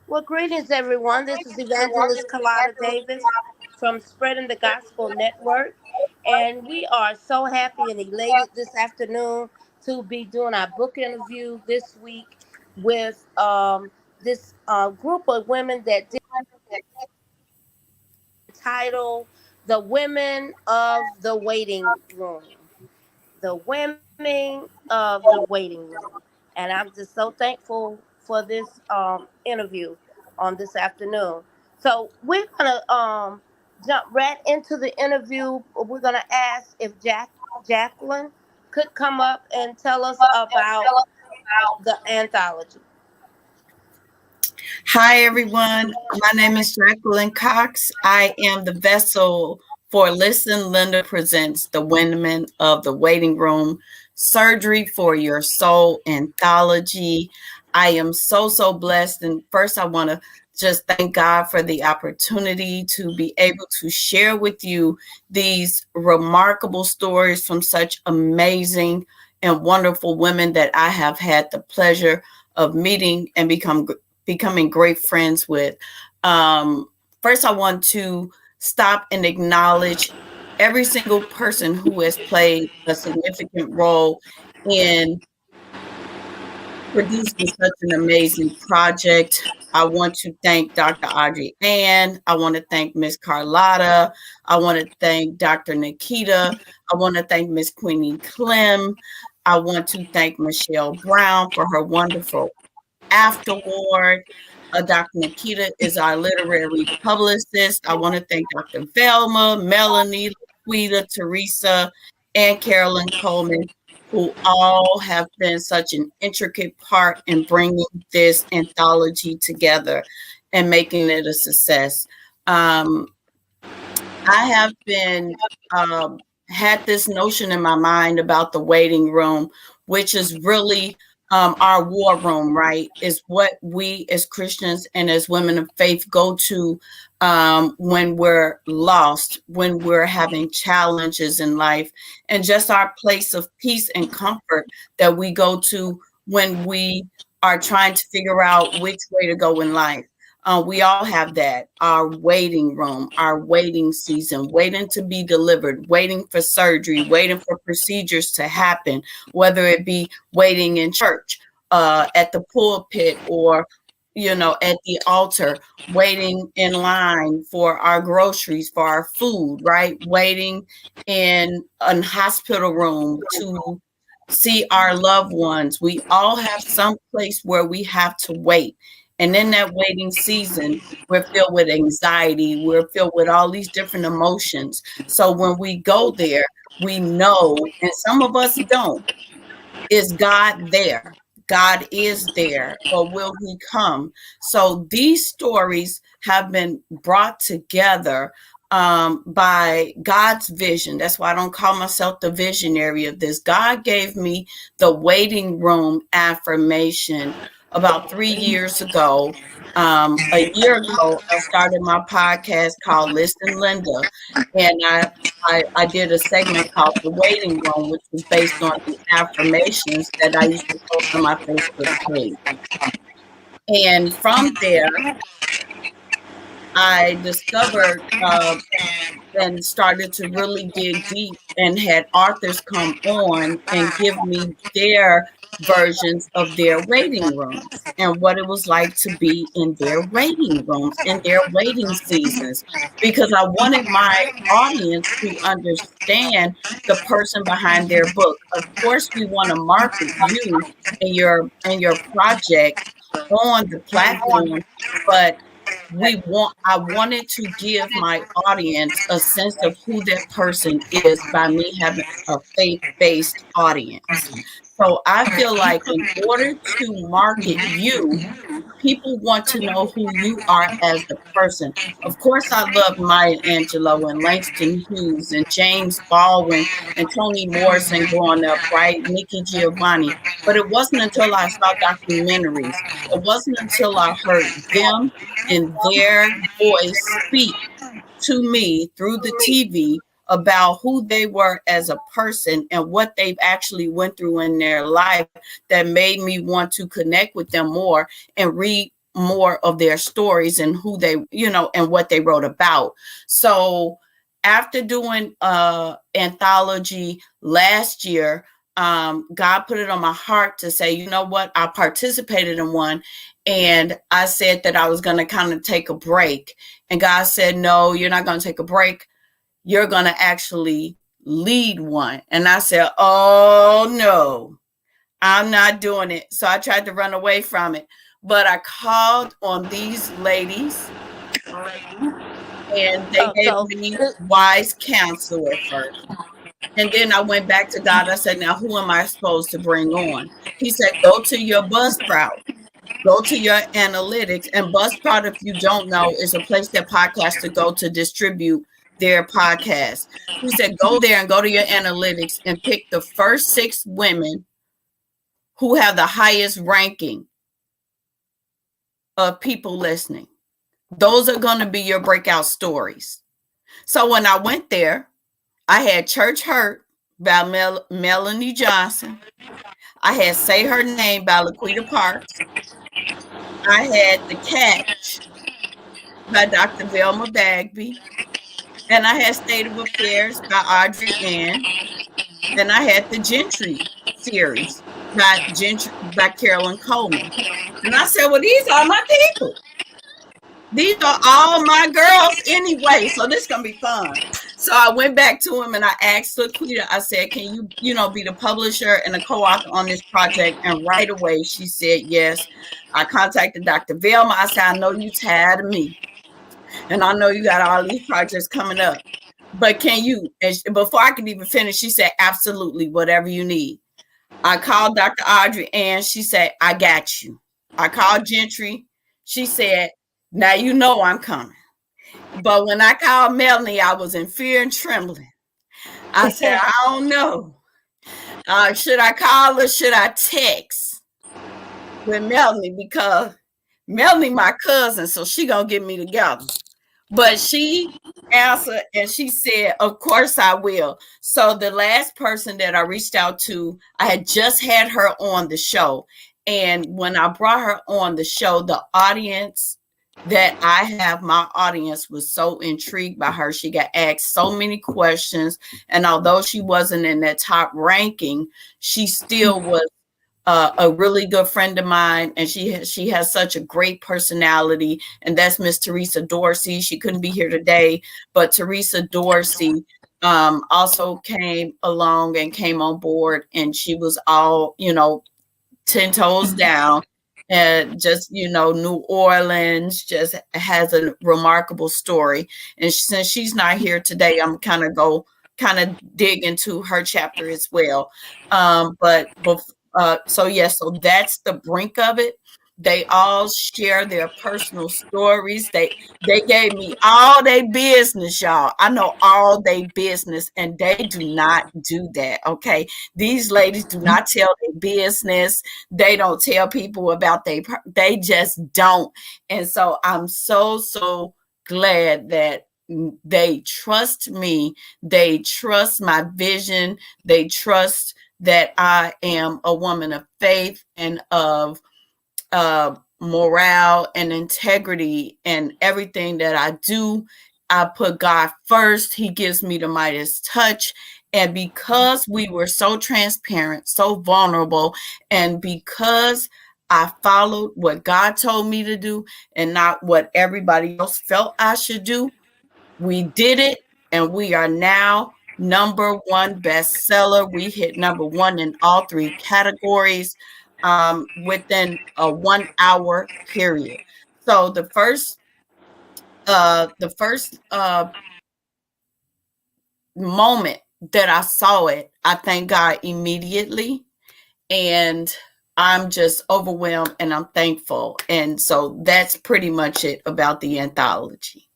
Well, greetings, everyone. This is Evangelist Calotta Davis from Spreading the Gospel Network. And we are so happy and elated this afternoon to be doing our book interview this week with this group of women that did title The Women of the Waiting Room. The women of the waiting room. And I'm just so thankful for this interview on this afternoon. So we're gonna jump right into the interview. We're gonna ask if Jacqueline could come up and tell us about the anthology. Hi, everyone. My name is Jacqueline Cox. I am the vessel for Listen Linda Presents The Women of the Waiting Room Surgery for Your Soul Anthology. I am so blessed. And first, I want to just thank God for the opportunity to be able to share with you these remarkable stories from such amazing and wonderful women that I have had the pleasure of meeting and becoming great friends with. Um, First, I want to stop and acknowledge every single person who has played a significant role in producing such an amazing project. I want to thank Dr. Audrey Ann. I want to thank Miss Carlotta. I want to thank Dr. Nikita. I want to thank Miss Queenie Clem. I want to thank Michelle Brown for her wonderful afterward. Dr. Nikita is our literary publicist. I want to thank Dr. Velma, Melanie, Laquita, Teresa, and Carolyn Coleman, who all have been such an intricate part in bringing this anthology together and making it a success. Um, I have been had this notion in my mind about the waiting room, which is really our war room, right? Is what we as Christians and as women of faith go to when we're lost, when we're having challenges in life, and just our place of peace and comfort that we go to when we are trying to figure out which way to go in life. We all have that, our waiting room, our waiting season, waiting to be delivered, waiting for surgery, waiting for procedures to happen, whether it be waiting in church, at the pulpit, or at the altar, waiting in line for our groceries, for our food, right? Waiting in a hospital room to see our loved ones. We all have some place where we have to wait. And in that waiting season, we're filled with anxiety. We're filled with all these different emotions. So when we go there, we know, and some of us don't, is God there? God is there, or will he come? So these stories have been brought together by God's vision. That's why I don't call myself the visionary of this. God gave me the waiting room affirmation about 3 years ago. A year ago, I started my podcast called Listen Linda, and I did a segment called The Waiting Room, which was based on the affirmations that I used to post on my Facebook page. And from there, I discovered and started to really dig deep and had authors come on and give me their versions of their waiting rooms and what it was like to be in their waiting rooms, in their waiting seasons, because I wanted my audience to understand the person behind their book. Of course, we want to market you and your project on the platform, but I wanted to give my audience a sense of who that person is by me having a faith-based audience. So I feel like in order to market you, people want to know who you are as the person. Of course, I love Maya Angelou and Langston Hughes and James Baldwin and Toni Morrison growing up, right? Nikki Giovanni. But it wasn't until I saw documentaries, it wasn't until I heard them in their voice speak to me through the TV about who they were as a person and what they've actually went through in their life that made me want to connect with them more and read more of their stories and who they, and what they wrote about. So after doing anthology last year, God put it on my heart to say, you know what, I participated in one, and I said that I was going to kind of take a break. And God said, no, you're not going to take a break. You're going to actually lead one. And I said, oh no, I'm not doing it. So I tried to run away from it. But I called on these ladies, and they Oh, gave so me wise counsel at first. And then I went back to God. I said, now who am I supposed to bring on? He said, go to your Buzzsprout. Go to your analytics. And Buzzsprout, if you don't know, is a place that podcasters go to distribute their podcast. He said, go there and go to your analytics and pick the first 6 women who have the highest ranking of people listening. Those are going to be your breakout stories. So when I went there, I had Church Hurt by Melanie Johnson. I had Say Her Name by Laquita Parks. I had The Catch by Dr. Velma Bagby. And I had State of Affairs by Audrey Ann. And I had the Gentry series by Carolyn Coleman. And I said, well, these are my people. These are all my girls anyway, so this is gonna be fun. So I went back to him and I asked Laquita, I said, can you, be the publisher and a co-author on this project? And right away she said yes. I contacted Dr. Velma. I said, I know you tired of me, and I know you got all these projects coming up, but can you? And before I could even finish, she said, absolutely, whatever you need. I called Dr. Audrey and she said, I got you. I called Gentry. She said, now you know I'm coming. But when I called Melanie, I was in fear and trembling. I said, I don't know. Should I call or should I text with Melanie? Because Melanie my cousin, so she gonna get me together. But she answered and she said, of course I will. So the last person that I reached out to, I had just had her on the show. And when I brought her on the show, the audience that I have, my audience was so intrigued by her. She got asked so many questions. And although she wasn't in that top ranking, she still was a really good friend of mine, and she has such a great personality, and that's Miss Teresa Dorsey. She couldn't be here today, but Teresa Dorsey also came along and came on board, and she was all 10 toes down. And just, New Orleans just has a remarkable story. And since she's not here today, I'm kind of dig into her chapter as well. So yes, so that's the brink of it. They all share their personal stories. They gave me all their business, y'all. I know all their business, and they do not do that. Okay, these ladies do not tell their business. They don't tell people about they just don't. And so I'm so glad that they trust me. They trust my vision. They trust that I am a woman of faith and of morale and integrity, and everything that I do, I put God first. He gives me the Midas touch. And because we were so transparent, so vulnerable, and because I followed what God told me to do and not what everybody else felt I should do, we did it, and we are now #1 bestseller. We hit #1 in all 3 categories within a 1 hour period. So the first moment that I saw it, I thank God immediately, and I'm just overwhelmed and I'm thankful. And so that's pretty much it about the anthology.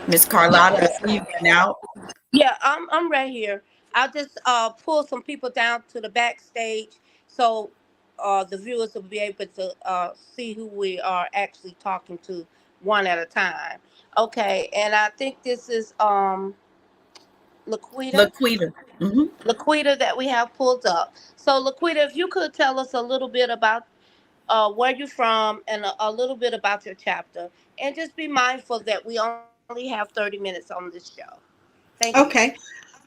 Miss Carlotta, I see you went out. yeah, I'm right here. I'll just pull some people down to the backstage so the viewers will be able to see who we are actually talking to one at a time. Okay, and I think this is Laquita. Laquita. Hmm. Laquita that we have pulled up. So Laquita, if you could tell us a little bit about where you're from and a little bit about your chapter, and just be mindful that we only have 30 minutes on this show. Thank you. Okay.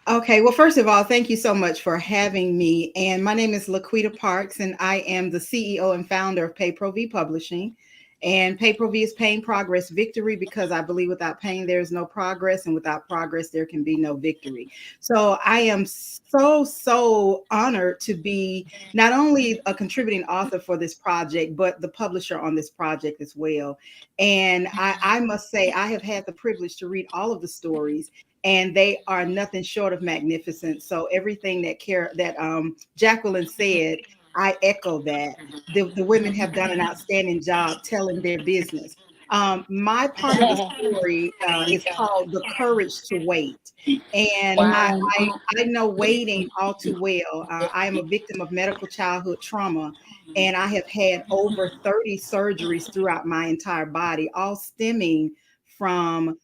Okay, well, first of all, thank you so much for having me. And my name is Laquita Parks, and I am the CEO and founder of PayProV Publishing. And PayProV is Pain Progress Victory because I believe without pain, there is no progress, and without progress, there can be no victory. So I am so honored to be not only a contributing author for this project, but the publisher on this project as well. And I must say, I have had the privilege to read all of the stories, and they are nothing short of magnificent. So everything that Jacqueline said, I echo that. The women have done an outstanding job telling their business. My part of the story is called "The Courage to Wait," and I know waiting all too well. I am a victim of medical childhood trauma, and I have had over 30 surgeries throughout my entire body, all stemming from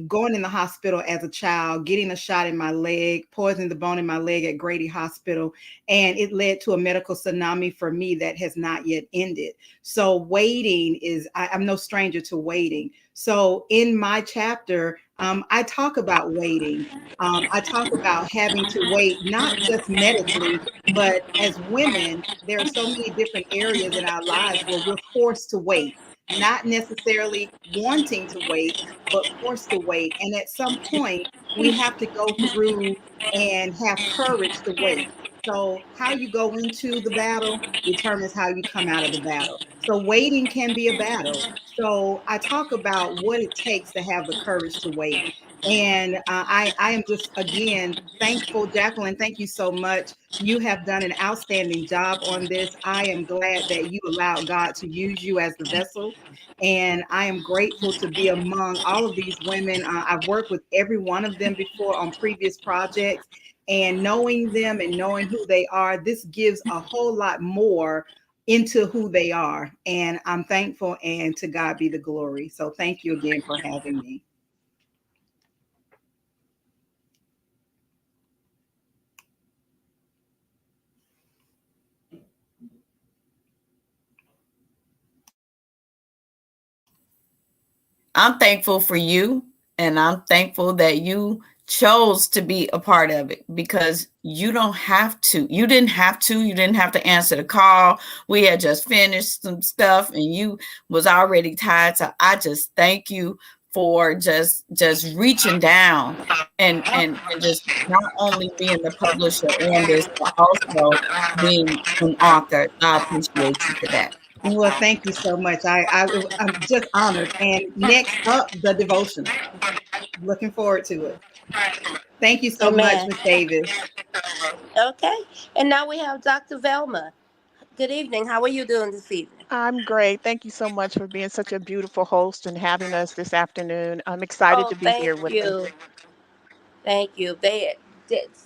going in the hospital as a child, getting a shot in my leg, poisoning the bone in my leg at Grady Hospital, and it led to a medical tsunami for me that has not yet ended. So waiting is, I'm no stranger to waiting. So in my chapter, I talk about waiting. I talk about having to wait, not just medically, but as women, there are so many different areas in our lives where we're forced to wait, not necessarily wanting to wait, but forced to wait. And at some point, we have to go through and have courage to wait. So, how you go into the battle determines how you come out of the battle. So, waiting can be a battle. So, I talk about what it takes to have the courage to wait. And I am just, again, thankful. Jacqueline, thank you so much. You have done an outstanding job on this. I am glad that you allowed God to use you as the vessel, and I am grateful to be among all of these women. I've worked with every one of them before on previous projects, and knowing them and knowing who they are, this gives a whole lot more into who they are. And I'm thankful, and to God be the glory. So thank you again for having me. I'm thankful for you, and I'm thankful that you chose to be a part of it because you don't have to. You didn't have to. You didn't have to answer the call. We had just finished some stuff, and you was already tired. So I just thank you for just reaching down and just not only being the publisher on this, but also being an author. I appreciate you for that. Well, thank you so much. I'm just honored. And next up, the devotional. Looking forward to it. Thank you so much, Amen. Miss Davis. Okay. And now we have Dr. Velma. Good evening. How are you doing this evening? I'm great. Thank you so much for being such a beautiful host and having us this afternoon. I'm excited Oh, to be thank here with you. you. Thank you. They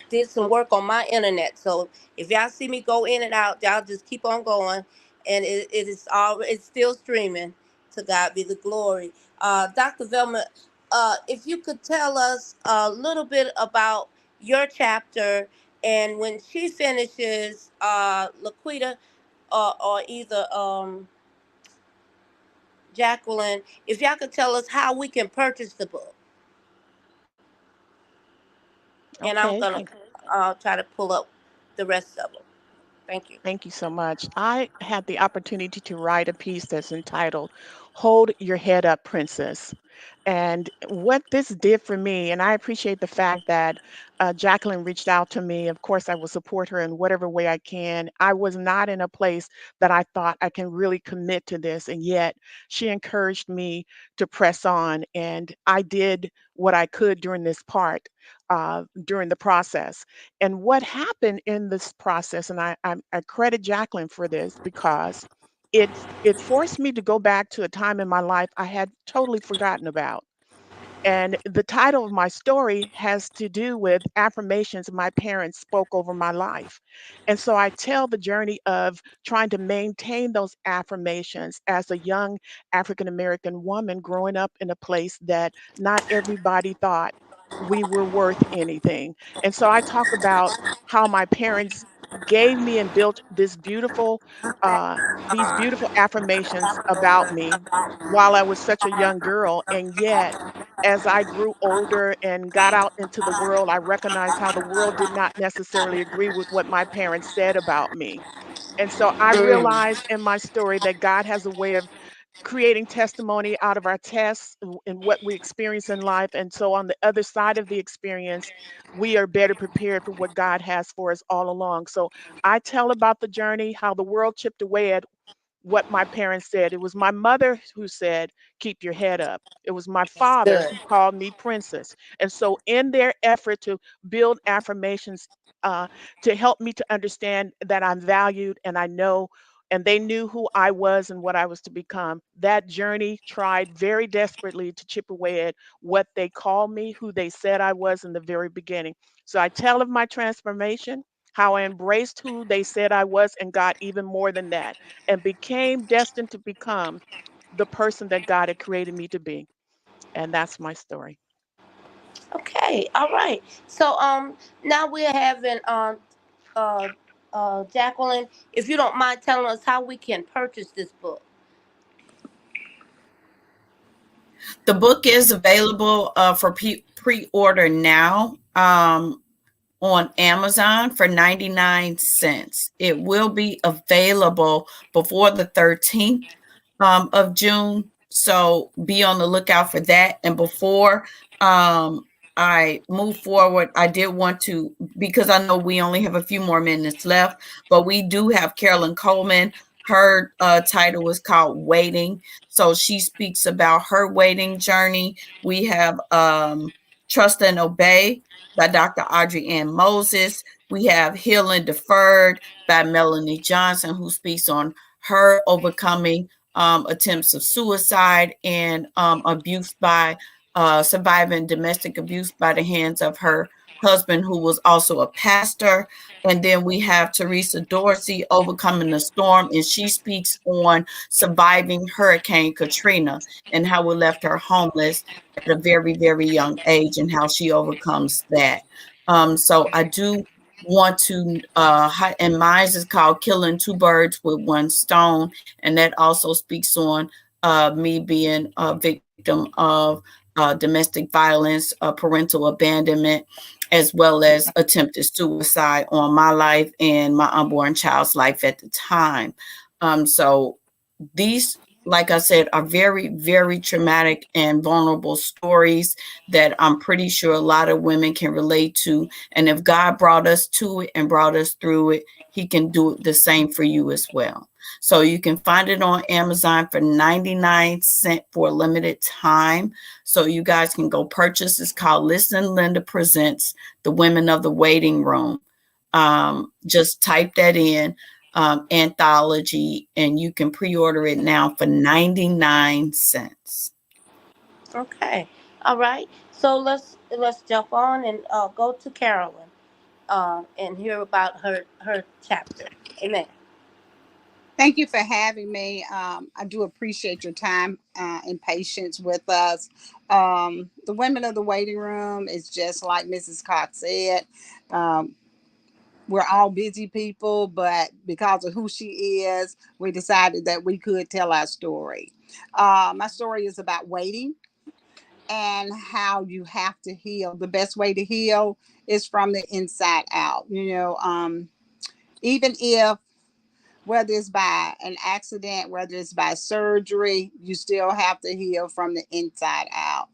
did some work on my internet, so if y'all see me go in and out, y'all just keep on going, and it's still streaming. To God be the glory. Dr. Velma, if you could tell us a little bit about your chapter, and when she finishes, Laquita or either Jacqueline, if y'all could tell us how we can purchase the book, and I'm Okay. gonna try to pull up the rest of them. Thank you. Thank you so much. I had the opportunity to write a piece that's entitled Hold Your Head Up, Princess. And what this did for me, and I appreciate the fact that Jacqueline reached out to me. Of course, I will support her in whatever way I can. I was not in a place that I thought I can really commit to this. And yet she encouraged me to press on. And I did what I could during this part, during the process. And what happened in this process, and I credit Jacqueline for this because it forced me to go back to a time in my life I had totally forgotten about. And the title of my story has to do with affirmations my parents spoke over my life. And so I tell the journey of trying to maintain those affirmations as a young African American woman growing up in a place that not everybody thought we were worth anything. And so I talk about how my parents gave me and built uh, these beautiful affirmations about me while I was such a young girl. And yet, as I grew older and got out into the world, I recognized how the world did not necessarily agree with what my parents said about me. And so I Mm. realized in my story that God has a way of creating testimony out of our tests and what we experience in life. And so on the other side of the experience, we are better prepared for what God has for us all along. So I tell about the journey, how the world chipped away at what my parents said. It was my mother who said, "Keep your head up." It was my That's father good. who called me princess. And so, in their effort to build affirmations to help me to understand that I'm valued and I know, and they knew who I was and what I was to become, that journey tried very desperately to chip away at what they called me, who they said I was in the very beginning. So, I tell of my transformation, how I embraced who they said I was and got even more than that and became destined to become the person that God had created me to be. And that's my story. Okay, all right. So now we're having uh Jacqueline, if you don't mind telling us how we can purchase this book. The book is available for pre-order now. On Amazon for 99 cents. It will be available before the 13th of June. So be on the lookout for that. And before I move forward, I did want to, because I know we only have a few more minutes left, but we do have Carolyn Coleman. Her title is called Waiting. So she speaks about her waiting journey. We have Trust and Obey by Dr. Audrey Ann Moses. We have Healing Deferred by Melanie Johnson, who speaks on her overcoming attempts of suicide and abuse by surviving domestic abuse by the hands of her husband, who was also a pastor. And then we have Teresa Dorsey, Overcoming the Storm, and she speaks on surviving Hurricane Katrina and how it left her homeless at a very, very young age and how she overcomes that. So I do want to, and mine is called Killing Two Birds with One Stone. And that also speaks on me being a victim of domestic violence, parental abandonment, as well as attempted suicide on my life and my unborn child's life at the time. So these, like I said, are very, very traumatic and vulnerable stories that I'm pretty sure a lot of women can relate to. And if God brought us to it and brought us through it, He can do the same for you as well. So you can find it on Amazon for 99 cents for a limited time. So you guys can go purchase. It's called Listen Linda Presents The Women of the Waiting Room. Just type that in, Anthology, and you can pre-order it now for 99 cents. Okay. All right. So let's jump on and go to Carolyn and hear about her chapter. Amen. Thank you for having me. I do appreciate your time and patience with us. The Women of the Waiting Room is just like Mrs. Cox said. Um, we're all busy people, but because of who she is, we decided that we could tell our story. My story is about waiting and how you have to heal. The best way to heal is from the inside out. Even if whether it's by an accident, whether it's by surgery, you still have to heal from the inside out.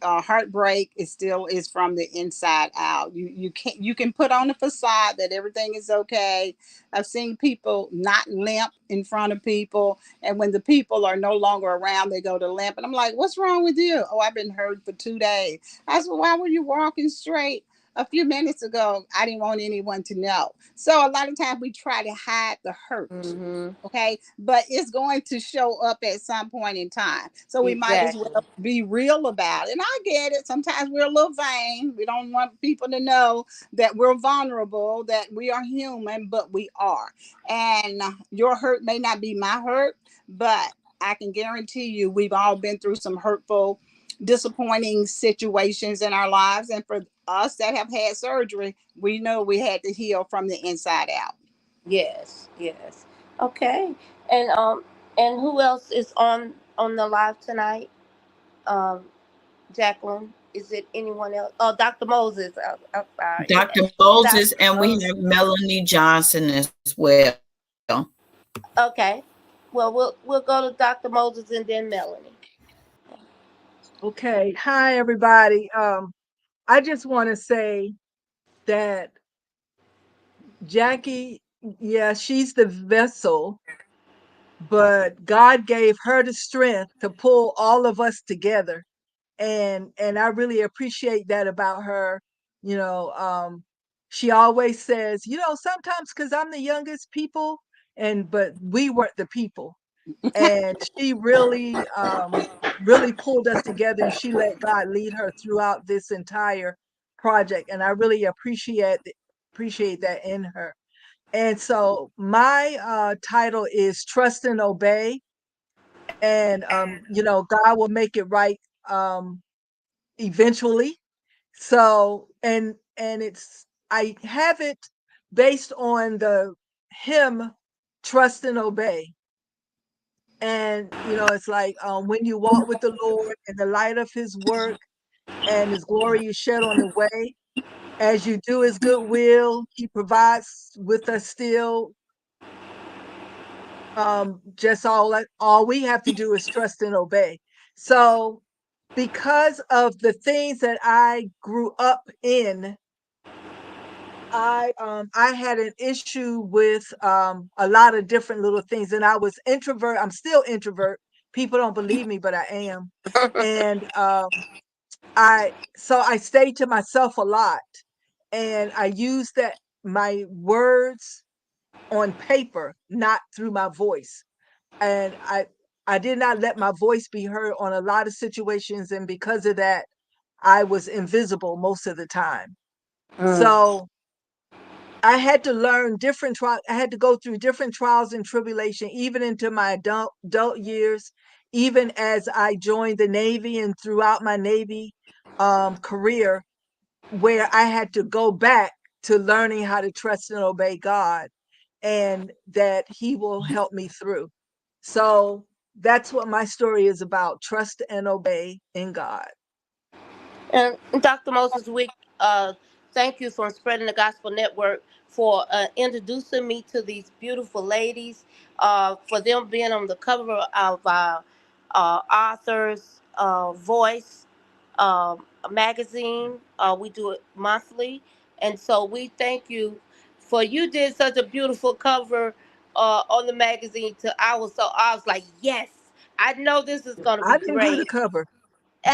Heartbreak is still is from the inside out. You can put on a facade that everything is okay. I've seen people not limp in front of people, and when the people are no longer around, they go to limp, and I'm like, "What's wrong with you?" "Oh, I've been hurt for 2 days." I said, "Why were you walking straight a few minutes ago?" "I didn't want anyone to know." So a lot of times we try to hide the hurt, Mm-hmm. okay? But it's going to show up at some point in time. So we might as Exactly. well be real about it. And I get it. Sometimes we're a little vain. We don't want people to know that we're vulnerable, that we are human, but we are. And your hurt may not be my hurt, but I can guarantee you we've all been through some hurtful disappointing situations in our lives. And for us that have had surgery, we know we had to heal from the inside out. Yes, yes. Okay. And who else is on the live tonight? Um, Jacqueline. Is it anyone else? Oh, Dr. Moses. I'm sorry. Dr. Moses, Dr. and we have Moses. Melanie Johnson as well. Okay. Well, we'll go to Dr. Moses and then Melanie. Okay. Hi, everybody. I just want to say that Jackie, yeah, she's the vessel, but God gave her the strength to pull all of us together. And I really appreciate that about her. You know, she always says, sometimes because I'm the youngest people, but we weren't the people. And she really pulled us together, and she let God lead her throughout this entire project, and I really appreciate that in her. And so my title is Trust and Obey, and God will make it right eventually. So and it's I have it based on the hymn Trust and Obey. And it's like, when you walk with the Lord in the light of his work and his glory is shed on the way, as you do his good will, he provides with us still. Just all we have to do is trust and obey. So because of the things that I grew up in, I had an issue with a lot of different little things, and I was introvert. I'm still introvert. People don't believe me, but I am. And I stayed to myself a lot, and I used that my words on paper, not through my voice. And I did not let my voice be heard on a lot of situations, and because of that, I was invisible most of the time. Mm. So I had to learn different trials. I had to go through different trials and tribulation, even into my adult years, even as I joined the Navy and throughout my Navy career, where I had to go back to learning how to trust and obey God, and that He will help me through. So that's what my story is about: trust and obey in God. And Dr. Moses, we thank you for spreading the gospel network, for introducing me to these beautiful ladies, for them being on the cover of our author's voice magazine. We do it monthly, and so we thank you for you did such a beautiful cover on the magazine. I was like, yes, I know this is gonna I be didn't do the great. cover.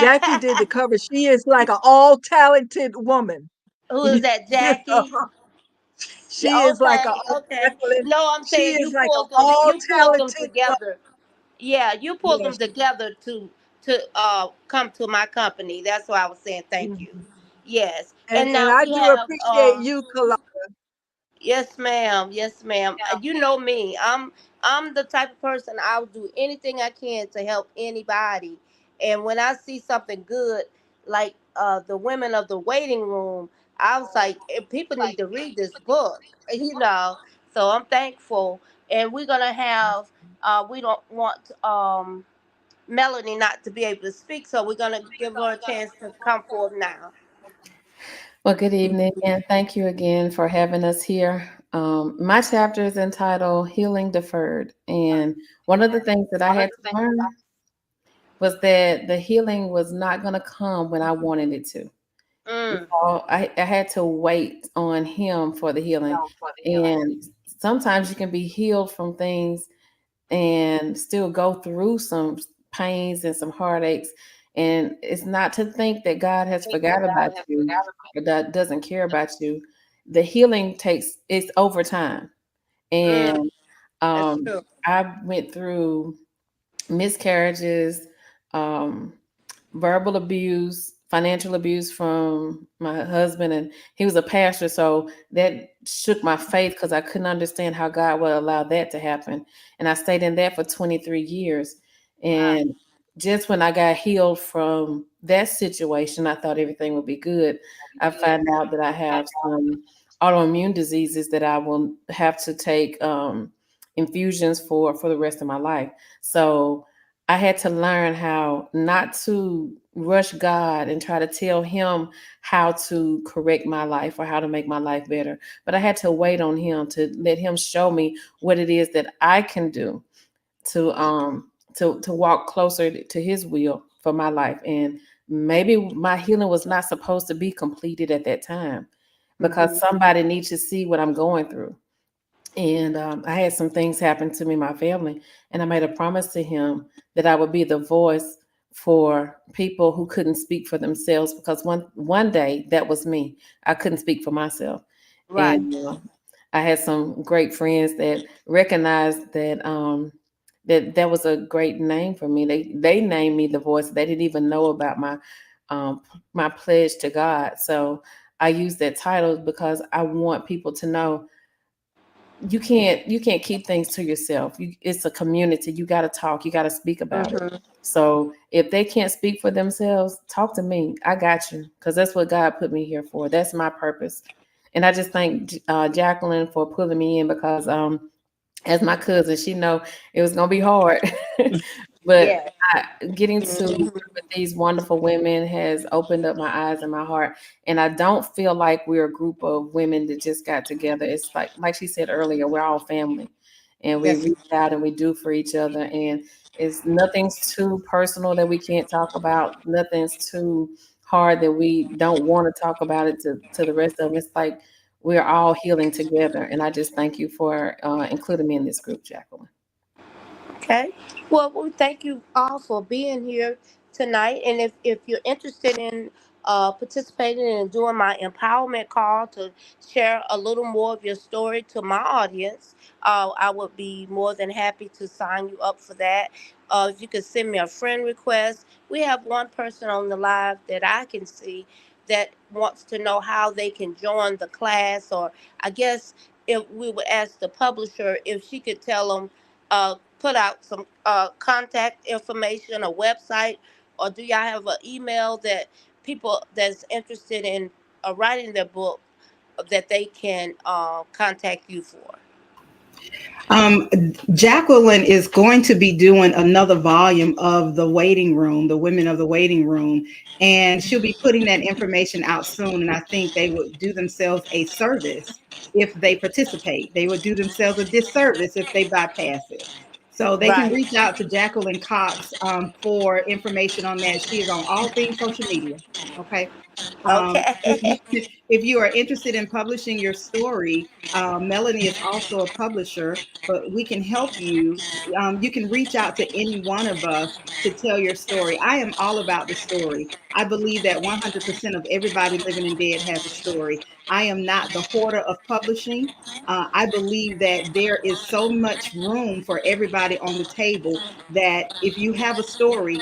Jackie did the cover. She is like an all talented woman. Who is You that, know, Jackie? Yeah, she is like a okay, okay. Jacqueline. No, I'm She saying is like an all you pulled them talented woman. together. Yeah, you pulled them Yes. together to come to my company. That's why I was saying thank you. Mhm. Yes. And And and now I we do have appreciate you, Kalani. yes, ma'am. Yes, ma'am. You know me. I'm the type of person I'll do anything I can to help anybody. And when I see something good, like the women of the waiting room, I was like, people need to read this book. You know. So I'm thankful. And we're gonna have. We don't want Melanie not to be able to speak, so we're gonna give her a chance to come forward now. Well, good evening, and thank you again for having us here. My chapter is entitled Healing Deferred. And one of the things that I had to learn was that the healing was not going to come when I wanted it to. Mm, So I had to wait on Him for the healing. And sometimes you can be healed from things and still go through some pains and some heartaches. And it's not to think that God has forgot about you or that doesn't care about you. The healing it's over time. mm, And that's um, true. I went through miscarriages, um, verbal abuse, financial abuse from my husband, and he was a pastor, so that shook my faith because I couldn't understand how God would allow that to happen. And I stayed in that for 23 years. Wow. And just when I got healed from that situation, I thought everything would be good. I find out that I have some autoimmune diseases that I will have to take infusions for the rest of my life. So I had to learn how not to rush God and try to tell him how to correct my life or how to make my life better. But I had to wait on him to let him show me what it is that I can do to walk closer to his will for my life. And maybe my healing was not supposed to be completed at that time because Mhm. somebody needs to see what I'm going through. And I had some things happen to me, my family, and I made a promise to him that I would be the voice for people who couldn't speak for themselves, because one day that was me. I couldn't speak for myself. Right. And I had some great friends that recognized that was a great name for me. They named me the voice. They didn't even know about um, my pledge to God. So I use that title because I want people to know you can't keep things to yourself. It's a community. You got to talk. You got to speak about it. Mm-hmm. So if they can't speak for themselves, talk to me. I got you, because that's what God put me here for. That's my purpose. And I just thank Jacqueline for pulling me in, because as my cousin, she know it was gonna be hard. But Yeah. getting to Mm-hmm. work with these wonderful women has opened up my eyes and my heart. And I don't feel like we're a group of women that just got together. It's like she said earlier, we're all family, and we That's reach out and we do for each other. And it's nothing's too personal that we can't talk about. Nothing's too hard that we don't want to talk about it to the rest of them. It's like we're all healing together. And I just thank you for including me in this group, Jacqueline. Okay. Well, we thank you all for being here tonight. And if you're interested in participating and doing my empowerment call to share a little more of your story to my audience, I would be more than happy to sign you up for that. If you could send me a friend request. We have one person on the live that I can see that wants to know how they can join the class, or I guess if we would ask the publisher if she could tell them, put out some contact information, a website, or do y'all have an email that people that's interested in writing their book that they can contact you for? Um, Jacqueline is going to be doing another volume of the waiting room, the women of the waiting room, and she'll be putting that information out soon. And I think they would do themselves a service if they participate. They would do themselves a disservice if they bypass it. So they can Right. reach out to Jacqueline Cox for information on that. She is on all things social media. Okay. If you Okay. if you are interested in publishing your story, Melanie is also a publisher, but we can help you. You can reach out to any one of us to tell your story. I am all about the story. I believe that 100% of everybody living and dead has a story. I am not the hoarder of publishing. I believe that there is so much room for everybody on the table that if you have a story,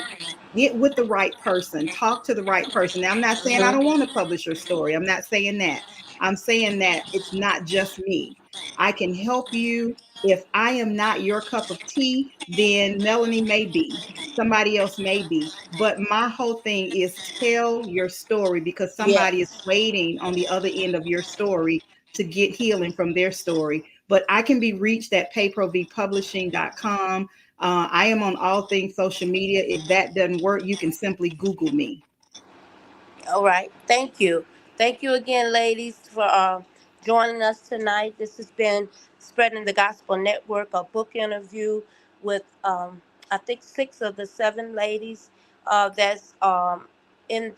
get with the right person, talk to the right person. Now, I'm not saying I Mhm. don't want to publish your story. I'm not saying that. I'm saying that it's not just me. I can help you. If I am not your cup of tea, then Melanie may be. Somebody else may be. But my whole thing is tell your story, because somebody is Yes. waiting on the other end of your story to get healing from their story. But I can be reached at payprovpublishing.com. I am on all things social media. If that doesn't work, you can simply Google me. All right. Thank you. Thank you again, ladies, for joining us tonight. This has been Spreading the Gospel Network, a book interview with, I think, six of the seven ladies that's in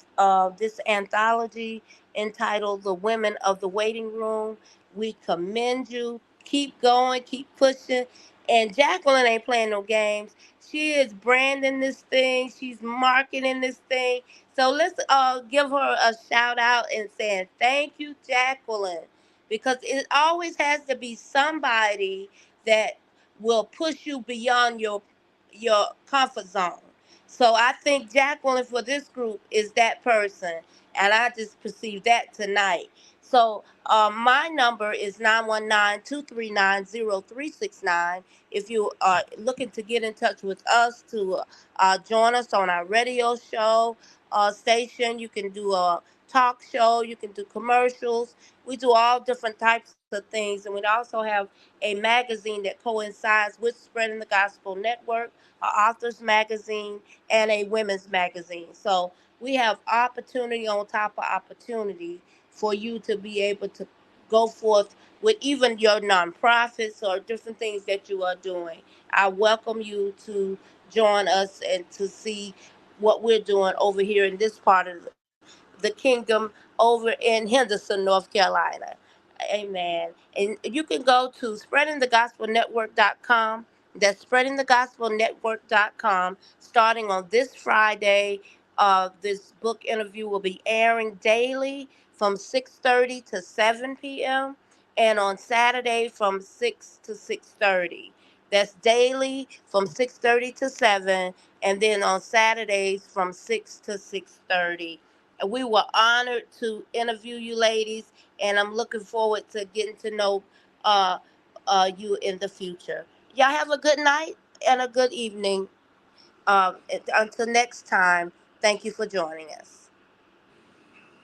this anthology entitled The Women of the Waiting Room. We commend you. Keep going, keep pushing. And Jacqueline ain't playing no games. She is branding this thing, she's marketing this thing. So let's give her a shout out and saying thank you, Jacqueline, because it always has to be somebody that will push you beyond your comfort zone. So I think Jacqueline for this group is that person, and I just perceived that tonight. So my number is 919-239-0369. If you are looking to get in touch with us to join us on our radio show station, you can do a talk show, you can do commercials. We do all different types of things, and we also have a magazine that coincides with Spreading the Gospel Network, an author's magazine, and a women's magazine. So we have opportunity on top of opportunity for you to be able to go forth with even your nonprofits or different things that you are doing. I welcome you to join us and to see what we're doing over here in this part of the kingdom over in Henderson, North Carolina. Amen. And you can go to spreadingthegospelnetwork.com. That's spreadingthegospelnetwork.com. Starting on this Friday, this book interview will be airing daily from 6:30 to 7 p.m. and on Saturday from 6 to 6:30. That's daily from 6:30 to 7, and then on Saturdays from 6 to 6:30. We were honored to interview you ladies, and I'm looking forward to getting to know uh, you in the future. Y'all have a good night and a good evening. Until next time, thank you for joining us.